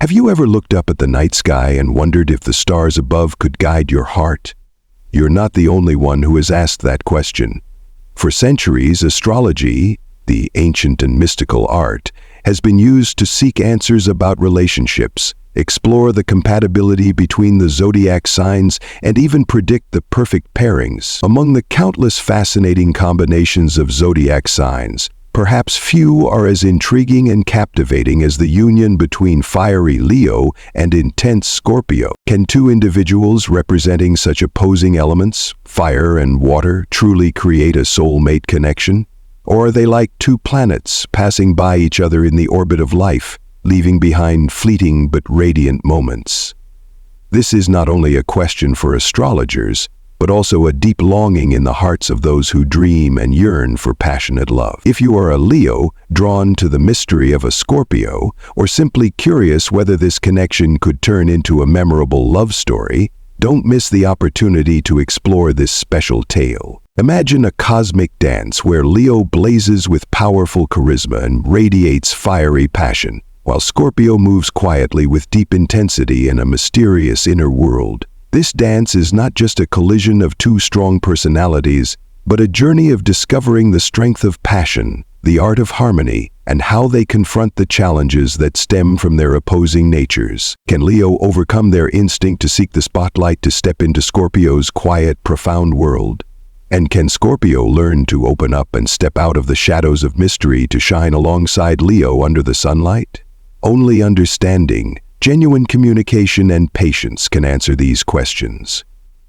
Have you ever looked up at the night sky and wondered if the stars above could guide your heart? You're not the only one who has asked that question. For centuries, astrology, the ancient and mystical art, has been used to seek answers about relationships, explore the compatibility between the zodiac signs, and even predict the perfect pairings. Among the countless fascinating combinations of zodiac signs, perhaps few are as intriguing and captivating as the union between fiery Leo and intense Scorpio. Can two individuals representing such opposing elements, fire and water, truly create a soulmate connection? Or are they like two planets passing by each other in the orbit of life, leaving behind fleeting but radiant moments? This is not only a question for astrologers, but also a deep longing in the hearts of those who dream and yearn for passionate love. If you are a Leo, drawn to the mystery of a Scorpio, or simply curious whether this connection could turn into a memorable love story, don't miss the opportunity to explore this special tale. Imagine a cosmic dance where Leo blazes with powerful charisma and radiates fiery passion, while Scorpio moves quietly with deep intensity in a mysterious inner world. This dance is not just a collision of two strong personalities, but a journey of discovering the strength of passion, the art of harmony, and how they confront the challenges that stem from their opposing natures. Can Leo overcome their instinct to seek the spotlight to step into Scorpio's quiet, profound world? And can Scorpio learn to open up and step out of the shadows of mystery to shine alongside Leo under the sunlight? Only understanding, genuine communication, and patience can answer these questions.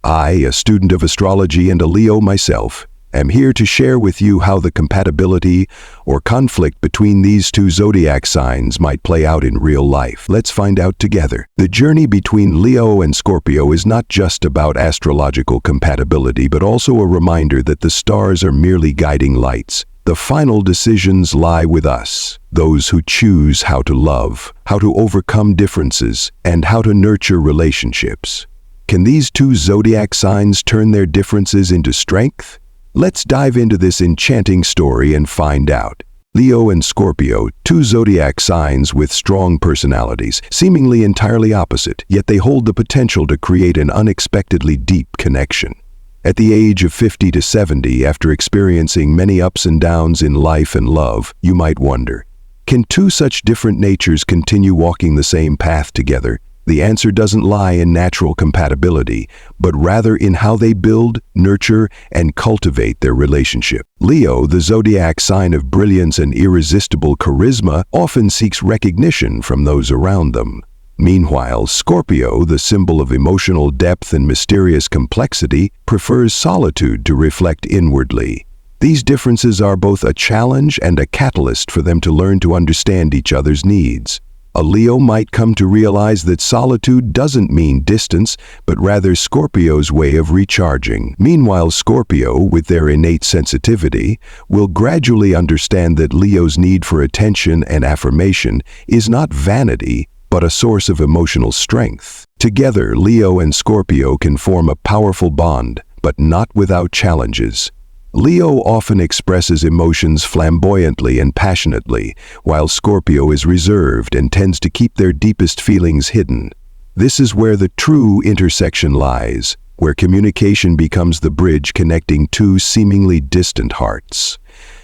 I, a student of astrology and a Leo myself, am here to share with you how the compatibility or conflict between these two zodiac signs might play out in real life. Let's find out together. The journey between Leo and Scorpio is not just about astrological compatibility, but also a reminder that the stars are merely guiding lights. The final decisions lie with us, those who choose how to love, how to overcome differences, and how to nurture relationships. Can these two zodiac signs turn their differences into strength? Let's dive into this enchanting story and find out. Leo and Scorpio, two zodiac signs with strong personalities, seemingly entirely opposite, yet they hold the potential to create an unexpectedly deep connection. At the age of 50 to 70, after experiencing many ups and downs in life and love, you might wonder, can two such different natures continue walking the same path together? The answer doesn't lie in natural compatibility, but rather in how they build, nurture, and cultivate their relationship. Leo, the zodiac sign of brilliance and irresistible charisma, often seeks recognition from those around them. Meanwhile, Scorpio, the symbol of emotional depth and mysterious complexity, prefers solitude to reflect inwardly. These differences are both a challenge and a catalyst for them to learn to understand each other's needs. A Leo might come to realize that solitude doesn't mean distance, but rather Scorpio's way of recharging. Meanwhile, Scorpio, with their innate sensitivity, will gradually understand that Leo's need for attention and affirmation is not vanity, but a source of emotional strength. Together, Leo and Scorpio can form a powerful bond, but not without challenges. Leo often expresses emotions flamboyantly and passionately, while Scorpio is reserved and tends to keep their deepest feelings hidden. This is where the true intersection lies, where communication becomes the bridge connecting two seemingly distant hearts.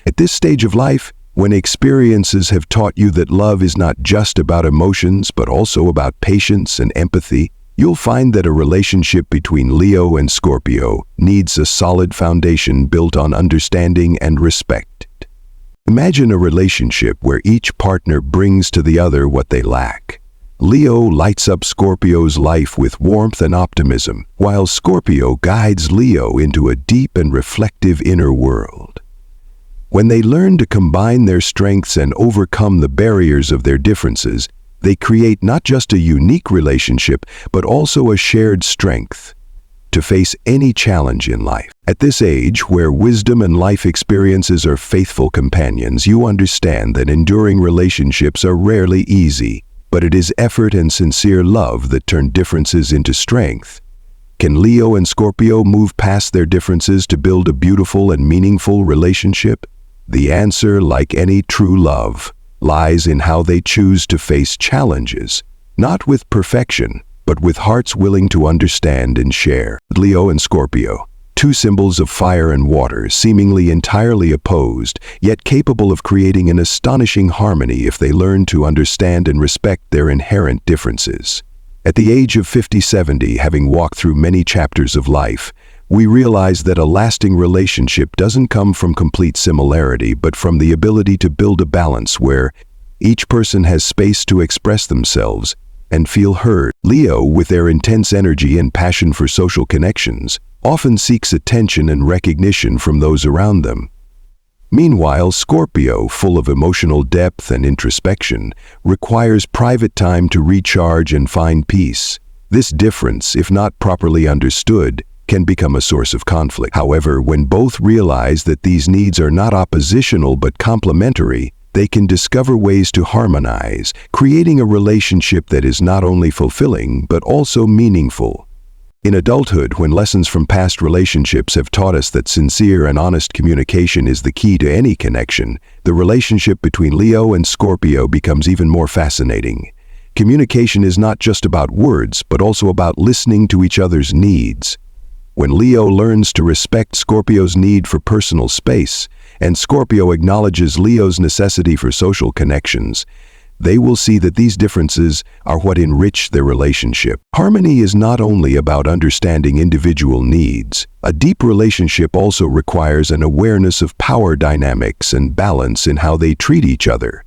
At this stage of life, when experiences have taught you that love is not just about emotions, but also about patience and empathy, you'll find that a relationship between Leo and Scorpio needs a solid foundation built on understanding and respect. Imagine a relationship where each partner brings to the other what they lack. Leo lights up Scorpio's life with warmth and optimism, while Scorpio guides Leo into a deep and reflective inner world. When they learn to combine their strengths and overcome the barriers of their differences, they create not just a unique relationship, but also a shared strength to face any challenge in life. At this age, where wisdom and life experiences are faithful companions, you understand that enduring relationships are rarely easy, but it is effort and sincere love that turn differences into strength. Can Leo and Scorpio move past their differences to build a beautiful and meaningful relationship? The answer, like any true love, lies in how they choose to face challenges, not with perfection, but with hearts willing to understand and share. Leo and Scorpio, two symbols of fire and water, seemingly entirely opposed, yet capable of creating an astonishing harmony if they learn to understand and respect their inherent differences. At the age of 50-70, having walked through many chapters of life, we realize that a lasting relationship doesn't come from complete similarity, but from the ability to build a balance where each person has space to express themselves and feel heard. Leo, with their intense energy and passion for social connections, often seeks attention and recognition from those around them. Meanwhile, Scorpio, full of emotional depth and introspection, requires private time to recharge and find peace. This difference, if not properly understood, can become a source of conflict. However, when both realize that these needs are not oppositional but complementary, they can discover ways to harmonize, creating a relationship that is not only fulfilling but also meaningful. In adulthood, when lessons from past relationships have taught us that sincere and honest communication is the key to any connection, the relationship between Leo and Scorpio becomes even more fascinating. Communication is not just about words, but also about listening to each other's needs. When Leo learns to respect Scorpio's need for personal space, and Scorpio acknowledges Leo's necessity for social connections, they will see that these differences are what enrich their relationship. Harmony is not only about understanding individual needs. A deep relationship also requires an awareness of power dynamics and balance in how they treat each other.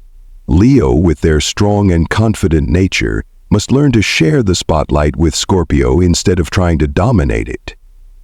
Leo, with their strong and confident nature, must learn to share the spotlight with Scorpio instead of trying to dominate it.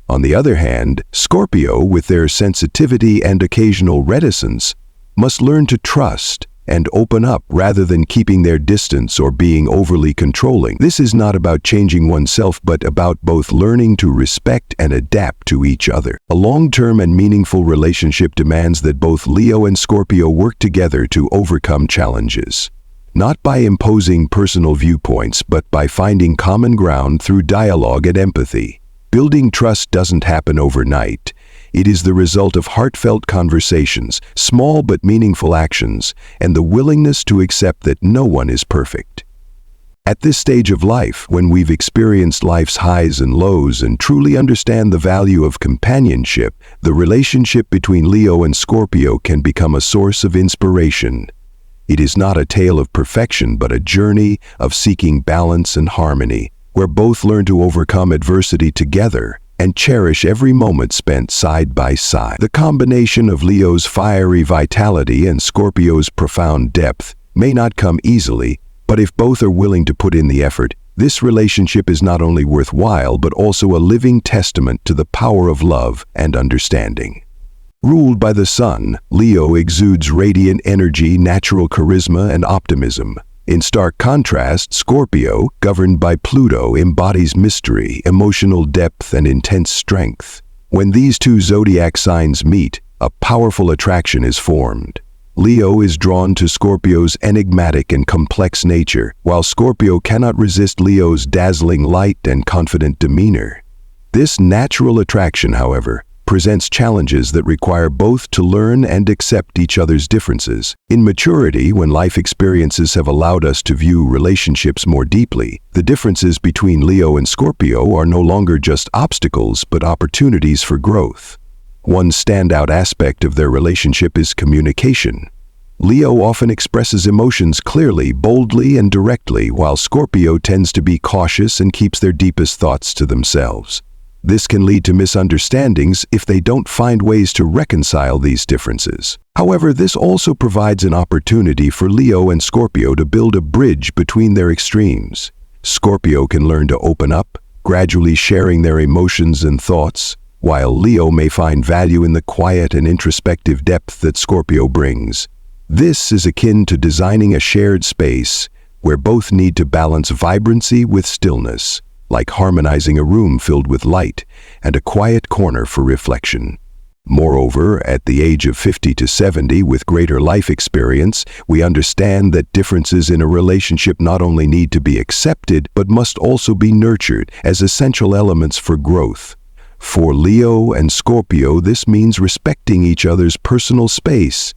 On the other hand, Scorpio, with their sensitivity and occasional reticence, must learn to trust and open up rather than keeping their distance or being overly controlling. This is not about changing oneself, but about both learning to respect and adapt to each other. A long-term and meaningful relationship demands that both Leo and Scorpio work together to overcome challenges. Not by imposing personal viewpoints, but by finding common ground through dialogue and empathy. Building trust doesn't happen overnight. It is the result of heartfelt conversations, small but meaningful actions, and the willingness to accept that no one is perfect. At this stage of life, when we've experienced life's highs and lows and truly understand the value of companionship, the relationship between Leo and Scorpio can become a source of inspiration. It is not a tale of perfection, but a journey of seeking balance and harmony, where both learn to overcome adversity together and cherish every moment spent side by side. The combination of Leo's fiery vitality and Scorpio's profound depth may not come easily, but if both are willing to put in the effort, this relationship is not only worthwhile but also a living testament to the power of love and understanding. Ruled by the sun, Leo exudes radiant energy, natural charisma, and optimism. In stark contrast, Scorpio, governed by Pluto, embodies mystery, emotional depth, and intense strength. When these two zodiac signs meet, a powerful attraction is formed. Leo is drawn to Scorpio's enigmatic and complex nature, while Scorpio cannot resist Leo's dazzling light and confident demeanor. This natural attraction, however, presents challenges that require both to learn and accept each other's differences. In maturity, when life experiences have allowed us to view relationships more deeply, the differences between Leo and Scorpio are no longer just obstacles but opportunities for growth. One standout aspect of their relationship is communication. Leo often expresses emotions clearly, boldly, and directly, while Scorpio tends to be cautious and keeps their deepest thoughts to themselves. This can lead to misunderstandings if they don't find ways to reconcile these differences. However, this also provides an opportunity for Leo and Scorpio to build a bridge between their extremes. Scorpio can learn to open up, gradually sharing their emotions and thoughts, while Leo may find value in the quiet and introspective depth that Scorpio brings. This is akin to designing a shared space where both need to balance vibrancy with stillness, like harmonizing a room filled with light and a quiet corner for reflection. Moreover, at the age of 50 to 70, with greater life experience, we understand that differences in a relationship not only need to be accepted, but must also be nurtured as essential elements for growth. For Leo and Scorpio, this means respecting each other's personal space,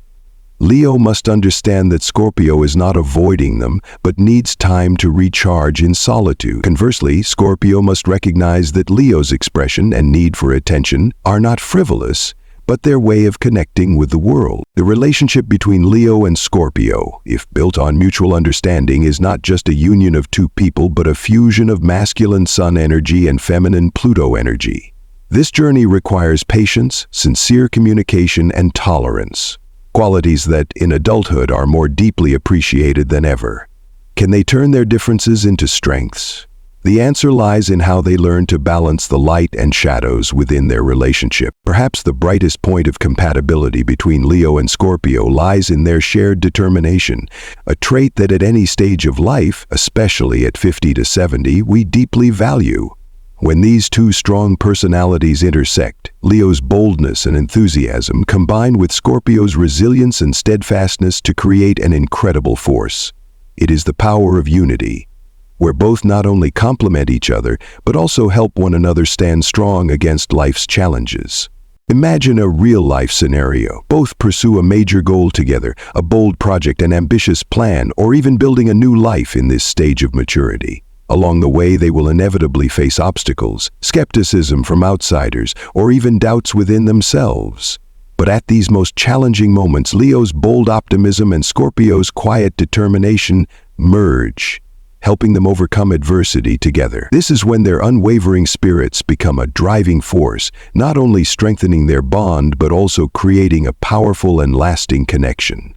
Leo must understand that Scorpio is not avoiding them, but needs time to recharge in solitude. Conversely, Scorpio must recognize that Leo's expression and need for attention are not frivolous, but their way of connecting with the world. The relationship between Leo and Scorpio, if built on mutual understanding, is not just a union of two people, but a fusion of masculine Sun energy and feminine Pluto energy. This journey requires patience, sincere communication, and tolerance. Qualities that, in adulthood, are more deeply appreciated than ever. Can they turn their differences into strengths? The answer lies in how they learn to balance the light and shadows within their relationship. Perhaps the brightest point of compatibility between Leo and Scorpio lies in their shared determination, a trait that at any stage of life, especially at 50 to 70, we deeply value. When these two strong personalities intersect, Leo's boldness and enthusiasm combine with Scorpio's resilience and steadfastness to create an incredible force. It is the power of unity, where both not only complement each other, but also help one another stand strong against life's challenges. Imagine a real-life scenario. Both pursue a major goal together, a bold project, an ambitious plan, or even building a new life in this stage of maturity. Along the way, they will inevitably face obstacles, skepticism from outsiders, or even doubts within themselves. But at these most challenging moments, Leo's bold optimism and Scorpio's quiet determination merge, helping them overcome adversity together. This is when their unwavering spirits become a driving force, not only strengthening their bond, but also creating a powerful and lasting connection.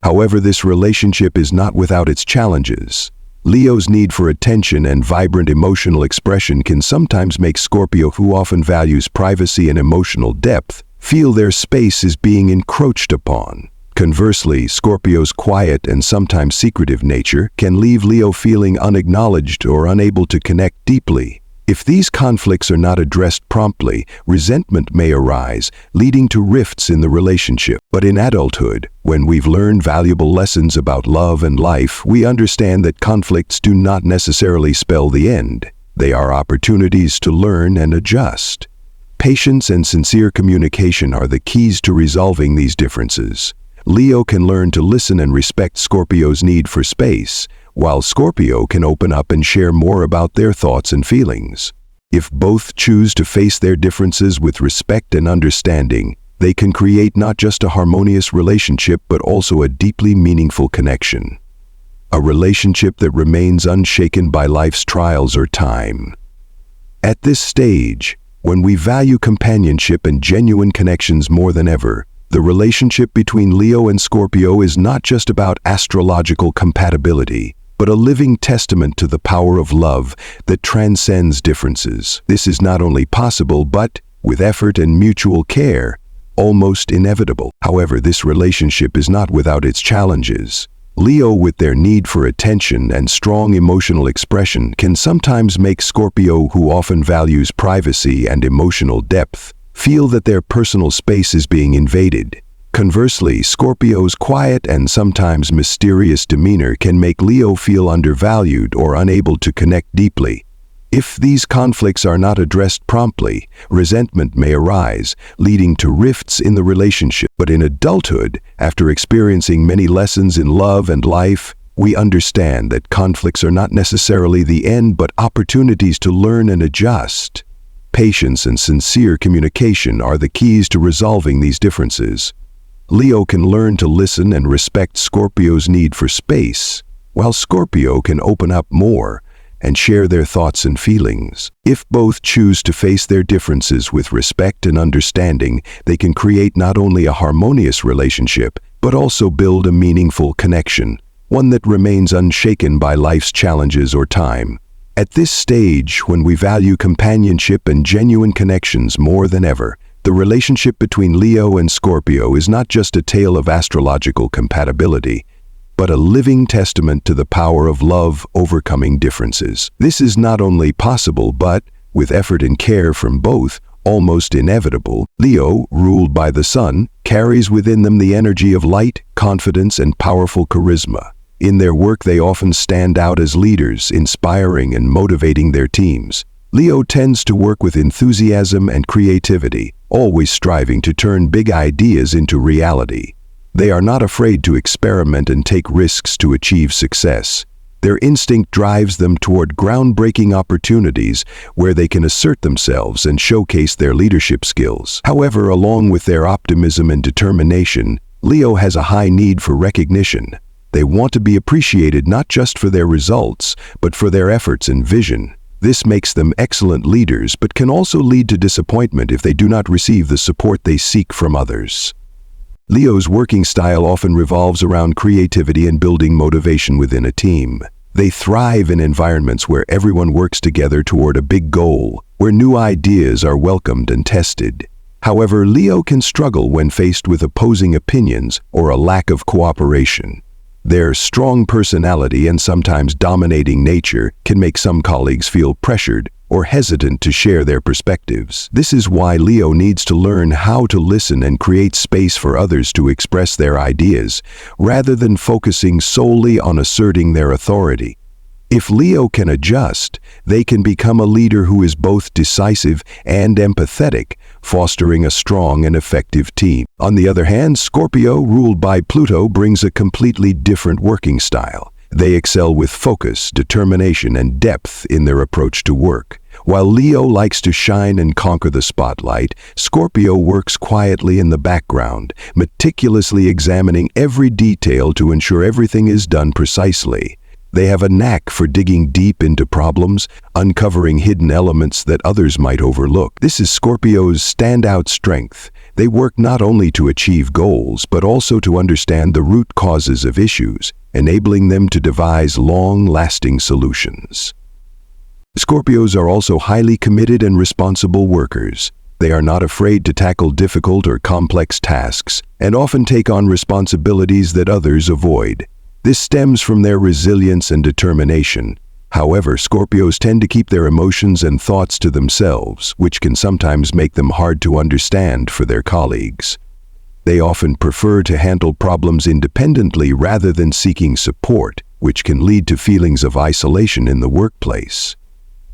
However, this relationship is not without its challenges. Leo's need for attention and vibrant emotional expression can sometimes make Scorpio, who often values privacy and emotional depth, feel their space is being encroached upon. Conversely, Scorpio's quiet and sometimes secretive nature can leave Leo feeling unacknowledged or unable to connect deeply. If these conflicts are not addressed promptly, resentment may arise, leading to rifts in the relationship. But in adulthood, when we've learned valuable lessons about love and life, we understand that conflicts do not necessarily spell the end. They are opportunities to learn and adjust. Patience and sincere communication are the keys to resolving these differences. Leo can learn to listen and respect Scorpio's need for space, while Scorpio can open up and share more about their thoughts and feelings. If both choose to face their differences with respect and understanding, they can create not just a harmonious relationship, but also a deeply meaningful connection. A relationship that remains unshaken by life's trials or time. At this stage, when we value companionship and genuine connections more than ever, the relationship between Leo and Scorpio is not just about astrological compatibility, but a living testament to the power of love that transcends differences. This is not only possible, but, with effort and mutual care, almost inevitable. However, this relationship is not without its challenges. Leo, with their need for attention and strong emotional expression, can sometimes make Scorpio, who often values privacy and emotional depth, feel that their personal space is being invaded. Conversely, Scorpio's quiet and sometimes mysterious demeanor can make Leo feel undervalued or unable to connect deeply. If these conflicts are not addressed promptly, resentment may arise, leading to rifts in the relationship. But in adulthood, after experiencing many lessons in love and life, we understand that conflicts are not necessarily the end, but opportunities to learn and adjust. Patience and sincere communication are the keys to resolving these differences. Leo can learn to listen and respect Scorpio's need for space, while Scorpio can open up more and share their thoughts and feelings. If both choose to face their differences with respect and understanding, they can create not only a harmonious relationship, but also build a meaningful connection, one that remains unshaken by life's challenges or time. At this stage, when we value companionship and genuine connections more than ever, the relationship between Leo and Scorpio is not just a tale of astrological compatibility, but a living testament to the power of love overcoming differences. This is not only possible, but, with effort and care from both, almost inevitable. Leo, ruled by the sun, carries within them the energy of light, confidence, and powerful charisma. In their work, they often stand out as leaders, inspiring and motivating their teams. Leo tends to work with enthusiasm and creativity, always striving to turn big ideas into reality. They are not afraid to experiment and take risks to achieve success. Their instinct drives them toward groundbreaking opportunities where they can assert themselves and showcase their leadership skills. However, along with their optimism and determination, Leo has a high need for recognition. They want to be appreciated not just for their results, but for their efforts and vision. This makes them excellent leaders, but can also lead to disappointment if they do not receive the support they seek from others. Leo's working style often revolves around creativity and building motivation within a team. They thrive in environments where everyone works together toward a big goal, where new ideas are welcomed and tested. However, Leo can struggle when faced with opposing opinions or a lack of cooperation. Their strong personality and sometimes dominating nature can make some colleagues feel pressured or hesitant to share their perspectives. This is why Leo needs to learn how to listen and create space for others to express their ideas, rather than focusing solely on asserting their authority. If Leo can adjust, they can become a leader who is both decisive and empathetic, fostering a strong and effective team. On the other hand, Scorpio, ruled by Pluto, brings a completely different working style. They excel with focus, determination, and depth in their approach to work. While Leo likes to shine and conquer the spotlight, Scorpio works quietly in the background, meticulously examining every detail to ensure everything is done precisely. They have a knack for digging deep into problems, uncovering hidden elements that others might overlook. This is Scorpio's standout strength. They work not only to achieve goals, but also to understand the root causes of issues, enabling them to devise long-lasting solutions. Scorpios are also highly committed and responsible workers. They are not afraid to tackle difficult or complex tasks, and often take on responsibilities that others avoid. This stems from their resilience and determination. However, Scorpios tend to keep their emotions and thoughts to themselves, which can sometimes make them hard to understand for their colleagues. They often prefer to handle problems independently rather than seeking support, which can lead to feelings of isolation in the workplace.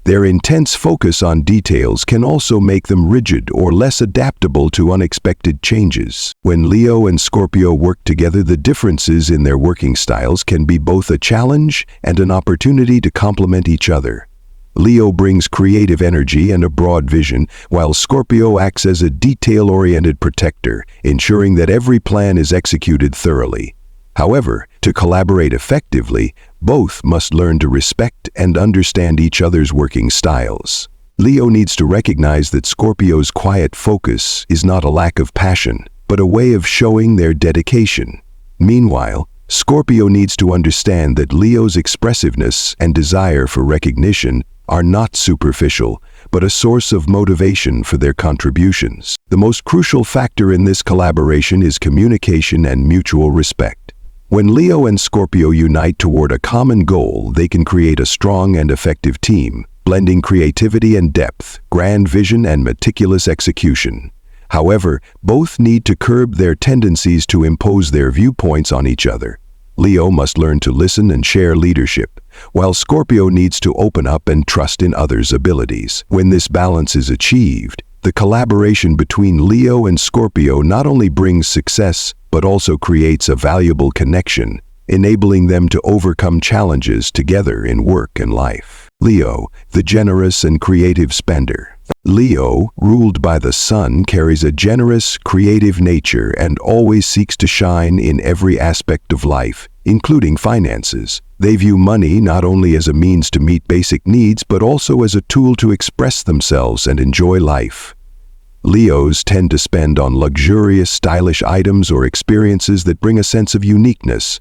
Their intense focus on details can also make them rigid or less adaptable to unexpected changes. When Leo and Scorpio work together, the differences in their working styles can be both a challenge and an opportunity to complement each other. Leo brings creative energy and a broad vision, while Scorpio acts as a detail-oriented protector, ensuring that every plan is executed thoroughly. However, to collaborate effectively, both must learn to respect and understand each other's working styles. Leo needs to recognize that Scorpio's quiet focus is not a lack of passion, but a way of showing their dedication. Meanwhile, Scorpio needs to understand that Leo's expressiveness and desire for recognition are not superficial, but a source of motivation for their contributions. The most crucial factor in this collaboration is communication and mutual respect. When Leo and Scorpio unite toward a common goal, they can create a strong and effective team, blending creativity and depth, grand vision and meticulous execution. However, both need to curb their tendencies to impose their viewpoints on each other. Leo must learn to listen and share leadership, while Scorpio needs to open up and trust in others' abilities. When this balance is achieved, the collaboration between Leo and Scorpio not only brings success, but also creates a valuable connection, enabling them to overcome challenges together in work and life. Leo, the generous and creative spender. Leo, ruled by the sun, carries a generous, creative nature and always seeks to shine in every aspect of life, including finances. They view money not only as a means to meet basic needs, but also as a tool to express themselves and enjoy life. Leos tend to spend on luxurious, stylish items or experiences that bring a sense of uniqueness.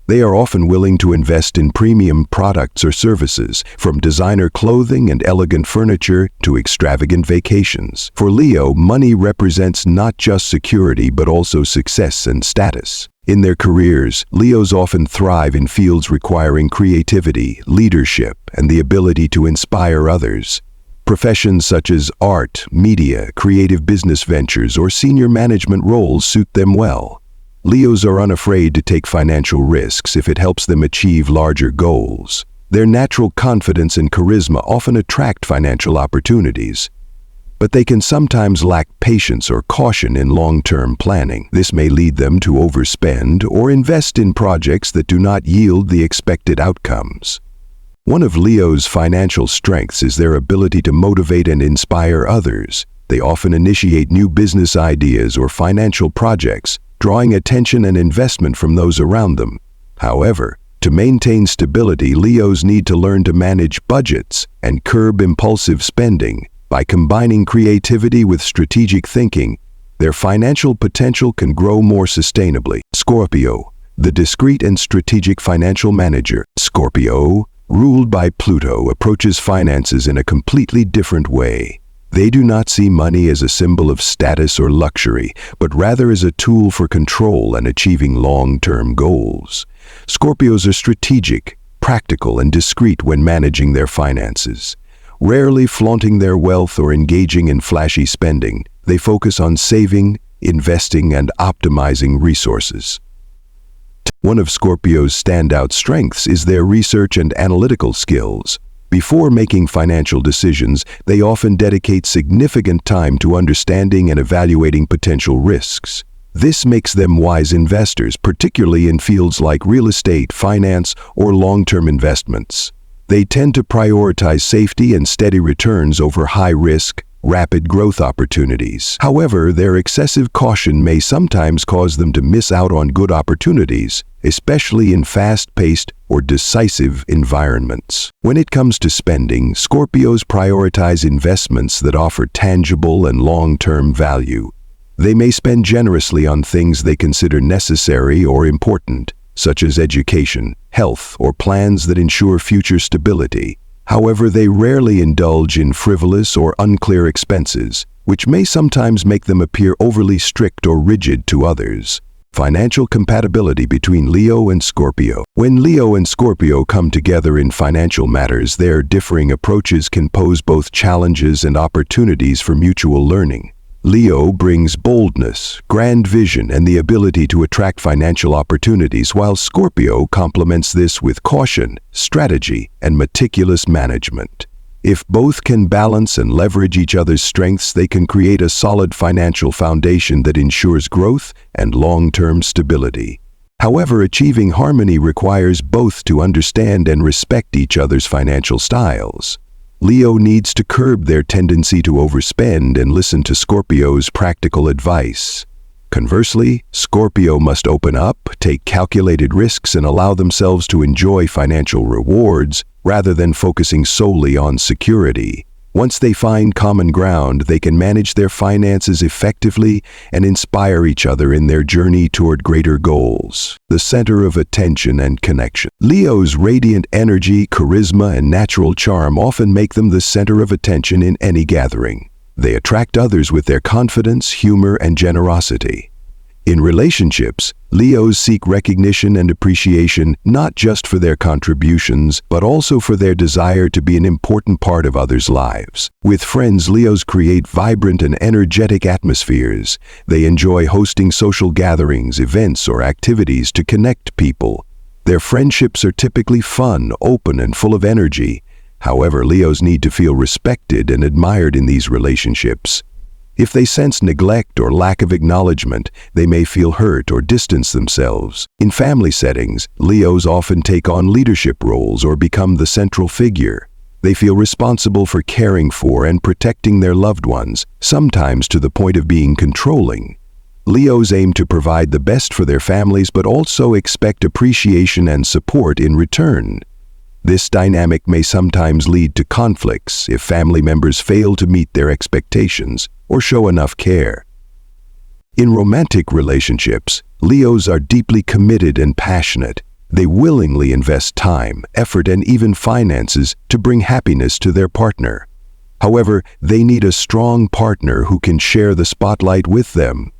They are often willing to invest in premium products or services, from designer clothing and elegant furniture to extravagant vacations. For Leo, money represents not just security but also success and status. In their careers, Leos often thrive in fields requiring creativity, leadership, and the ability to inspire others. Professions such as art, media, creative business ventures, or senior management roles suit them well. Leos are unafraid to take financial risks if it helps them achieve larger goals. Their natural confidence and charisma often attract financial opportunities. but they can sometimes lack patience or caution in long-term planning. This may lead them to overspend or invest in projects that do not yield the expected outcomes. One of Leo's financial strengths is their ability to motivate and inspire others. They often initiate new business ideas or financial projects, drawing attention and investment from those around them. However, to maintain stability, Leos need to learn to manage budgets and curb impulsive spending. By combining creativity with strategic thinking, their financial potential can grow more sustainably. Scorpio, the discreet and strategic financial manager. Scorpio, ruled by Pluto, approaches finances in a completely different way. They do not see money as a symbol of status or luxury, but rather as a tool for control and achieving long-term goals. Scorpios are strategic, practical, and discreet when managing their finances. Rarely flaunting their wealth or engaging in flashy spending, they focus on saving, investing, and optimizing resources. One of Scorpio's standout strengths is their research and analytical skills. Before making financial decisions, they often dedicate significant time to understanding and evaluating potential risks. This makes them wise investors, particularly in fields like real estate, finance, or long-term investments. They tend to prioritize safety and steady returns over high-risk, rapid growth opportunities. However, their excessive caution may sometimes cause them to miss out on good opportunities, especially in fast-paced or decisive environments. When it comes to spending, Scorpios prioritize investments that offer tangible and long-term value. They may spend generously on things they consider necessary or important, such as education, health, or plans that ensure future stability. However, they rarely indulge in frivolous or unclear expenses, which may sometimes make them appear overly strict or rigid to others. Financial compatibility between Leo and Scorpio. When Leo and Scorpio come together in financial matters, their differing approaches can pose both challenges and opportunities for mutual learning. Leo brings boldness, grand vision, and the ability to attract financial opportunities, while Scorpio complements this with caution, strategy, and meticulous management. If both can balance and leverage each other's strengths, they can create a solid financial foundation that ensures growth and long-term stability. However, achieving harmony requires both to understand and respect each other's financial styles. Leo needs to curb their tendency to overspend and listen to Scorpio's practical advice. Conversely, Scorpio must open up, take calculated risks, and allow themselves to enjoy financial rewards rather than focusing solely on security. Once they find common ground, they can manage their finances effectively and inspire each other in their journey toward greater goals. The center of attention and connection. Leo's radiant energy, charisma, and natural charm often make them the center of attention in any gathering. They attract others with their confidence, humor, and generosity. In relationships, Leos seek recognition and appreciation not just for their contributions, but also for their desire to be an important part of others' lives. With friends, Leos create vibrant and energetic atmospheres. They enjoy hosting social gatherings, events, or activities to connect people. Their friendships are typically fun, open, and full of energy. However, Leos need to feel respected and admired in these relationships. If they sense neglect or lack of acknowledgement, they may feel hurt or distance themselves. In family settings, Leos often take on leadership roles or become the central figure. They feel responsible for caring for and protecting their loved ones, sometimes to the point of being controlling. Leos aim to provide the best for their families but also expect appreciation and support in return. This dynamic may sometimes lead to conflicts if family members fail to meet their expectations or show enough care. In romantic relationships, Leos are deeply committed and passionate. They willingly invest time, effort, and even finances to bring happiness to their partner. However, they need a strong partner who can share the spotlight with them.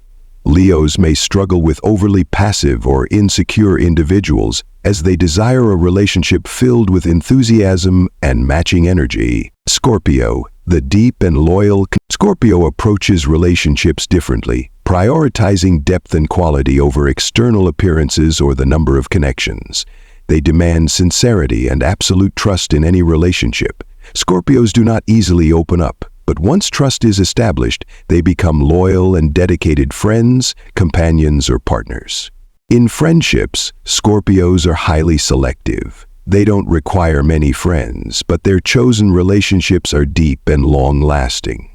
Leos may struggle with overly passive or insecure individuals as they desire a relationship filled with enthusiasm and matching energy. Scorpio, the deep and loyal. Scorpio approaches relationships differently, prioritizing depth and quality over external appearances or the number of connections. They demand sincerity and absolute trust in any relationship. Scorpios do not easily open up, But once trust is established, they become loyal and dedicated friends, companions, or partners. In friendships, Scorpios are highly selective. They don't require many friends, but their chosen relationships are deep and long-lasting.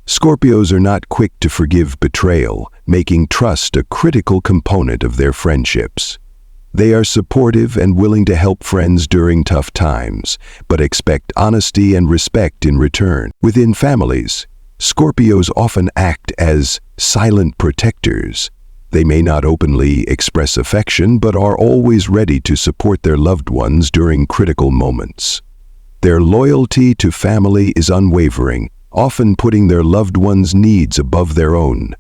Scorpios are not quick to forgive betrayal, making trust a critical component of their friendships. They are supportive and willing to help friends during tough times, but expect honesty and respect in return. Within families, Scorpios often act as silent protectors. They may not openly express affection, but are always ready to support their loved ones during critical moments. Their loyalty to family is unwavering, often putting their loved ones' needs above their own.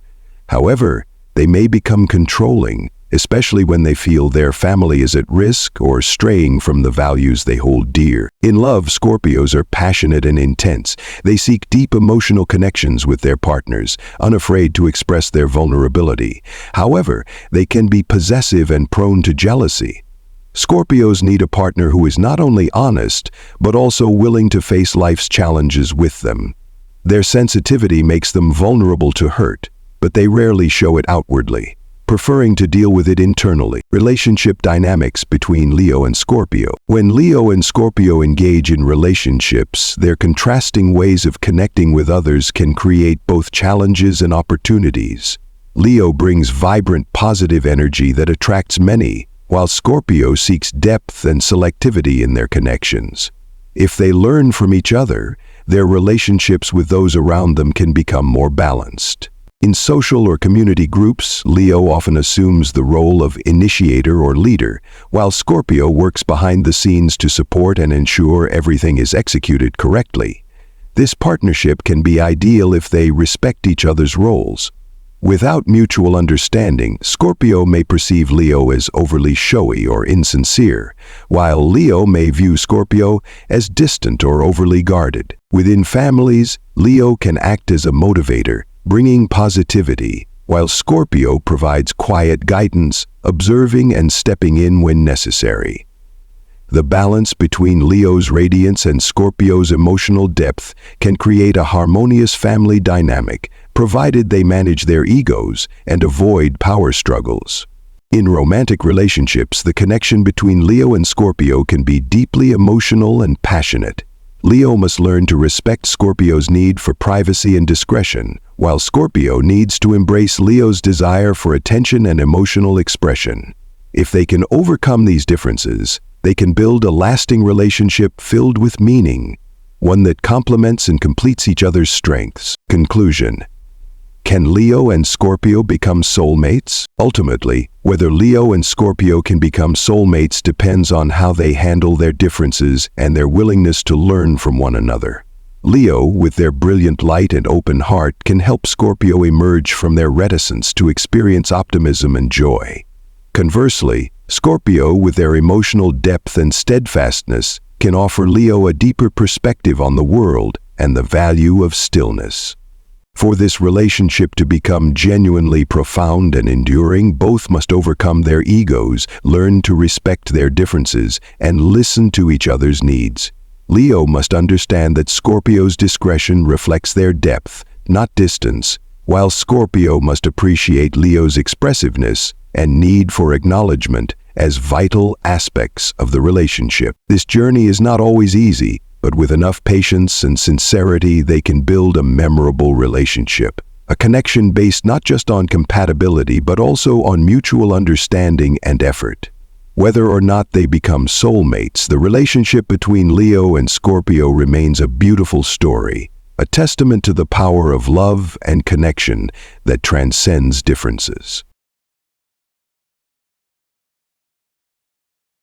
However, they may become controlling, especially when they feel their family is at risk or straying from the values they hold dear. In love, Scorpios are passionate and intense. They seek deep emotional connections with their partners, unafraid to express their vulnerability. However, they can be possessive and prone to jealousy. Scorpios need a partner who is not only honest, but also willing to face life's challenges with them. Their sensitivity makes them vulnerable to hurt, but they rarely show it outwardly, preferring to deal with it internally. Relationship dynamics between Leo and Scorpio. When Leo and Scorpio engage in relationships, their contrasting ways of connecting with others can create both challenges and opportunities. Leo brings vibrant, positive energy that attracts many, while Scorpio seeks depth and selectivity in their connections. If they learn from each other, their relationships with those around them can become more balanced. In social or community groups, Leo often assumes the role of initiator or leader, while Scorpio works behind the scenes to support and ensure everything is executed correctly. This partnership can be ideal if they respect each other's roles. Without mutual understanding, Scorpio may perceive Leo as overly showy or insincere, while Leo may view Scorpio as distant or overly guarded. Within families, Leo can act as a motivator, bringing positivity, while Scorpio provides quiet guidance, observing and stepping in when necessary. The balance between Leo's radiance and Scorpio's emotional depth can create a harmonious family dynamic, provided they manage their egos and avoid power struggles. In romantic relationships, the connection between Leo and Scorpio can be deeply emotional and passionate. Leo must learn to respect Scorpio's need for privacy and discretion, while Scorpio needs to embrace Leo's desire for attention and emotional expression. If they can overcome these differences, they can build a lasting relationship filled with meaning, one that complements and completes each other's strengths. Conclusion. Can Leo and Scorpio become soulmates? Ultimately, whether Leo and Scorpio can become soulmates depends on how they handle their differences and their willingness to learn from one another. Leo, with their brilliant light and open heart, can help Scorpio emerge from their reticence to experience optimism and joy. Conversely, Scorpio, with their emotional depth and steadfastness, can offer Leo a deeper perspective on the world and the value of stillness. For this relationship to become genuinely profound and enduring, both must overcome their egos, learn to respect their differences, and listen to each other's needs. Leo must understand that Scorpio's discretion reflects their depth, not distance, while Scorpio must appreciate Leo's expressiveness and need for acknowledgement as vital aspects of the relationship. This journey is not always easy, but with enough patience and sincerity, they can build a memorable relationship. A connection based not just on compatibility, but also on mutual understanding and effort. Whether or not they become soulmates, the relationship between Leo and Scorpio remains a beautiful story, a testament to the power of love and connection that transcends differences.